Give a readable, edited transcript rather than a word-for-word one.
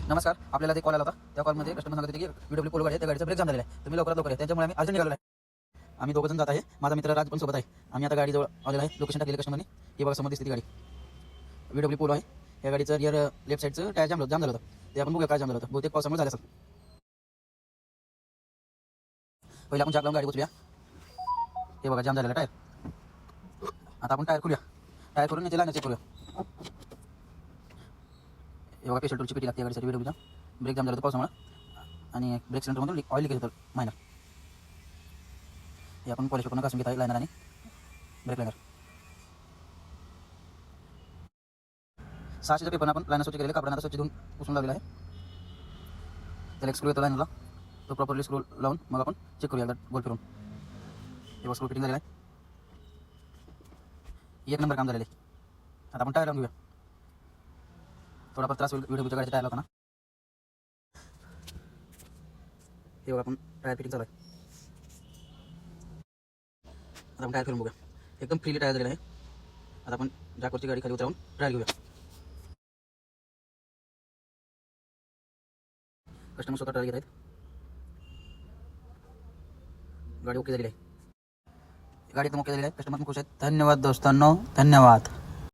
नमस्कार. आपल्याला ते कॉल आला होता. त्या कॉलमध्ये कस्टमर सांगत होते की VW पोलो गाडी आहे, त्या गाडीचा ब्रेक जाम झालेला आहे. तुम्ही लवकरात लवकर या. त्याच्यामुळे आम्ही अर्जंट निघालो आहे. आम्ही दोघं जण जात आहे. माझा मित्र राज पण सोबत आहे. आम्ही आता गाडीजवळ आलेला आहे. लोकेशन टाकलेलं कस्टमरने. हे बघा समोर दिसते ती गाडी. VW पोलो आहे. या गाडीचं रिअर लेफ्ट साईडचं टायर जाम झालं होतं. ते आपण बघूया काय जाम झालं होतं. बहुतेक पावसामुळे झालं असेल. पहिला आपण चाक लावून गाडी उचलूया. हे बघा जाम झालेला टायर. आता आपण टायर खोलूया. टायर खोलून याची लाईन चेक करूया. हे बघा पेशल टूलची पेटी लागते गाडीसाठी VWचा. ब्रेक जाम झालं होतं पावसामुळे आणि ब्रेक सिलेंडरमधून ऑइल लिकेज होतं मायनर. हे आपण पॉलिश करून घासून घेत आहे लायनर आणि ब्रेक लायनर. 600च्या पेपरनं आपण लायनर स्वच्छ केलेलं कापडानं स्वच्छ धुवून पुसून लावलेलं आहे. त्याला एक स्क्रू येतो लायनरला. तो प्रॉपरली स्क्रू लावून मग आपण चेक करूया एकदा गोल फिरून. हे बघा स्क्रू फिटिंग झालेलं आहे. एक नंबर काम झालेलं आहे. आता आपण टायर लावून घेऊया. थोडाफार त्रास होईल VWच्या गाडीचा टायर लावताना. हे बघा आपण टायर फिटिंग चालू आहे. आता आपण टायर फिरून बघूया. एकदम फ्रीली टायर झालेला आहे. आता आपण जॅकवरची गाडी खाली उतरवून ट्रायल घेऊया. कस्टमर स्वतः ट्रायल घेत आहेत. गाडी ओके झालेली आहे. गाडी एकदम ओके झालेली आहे. कस्टमर पण खुश आहेत. धन्यवाद दोस्तांनो, धन्यवाद.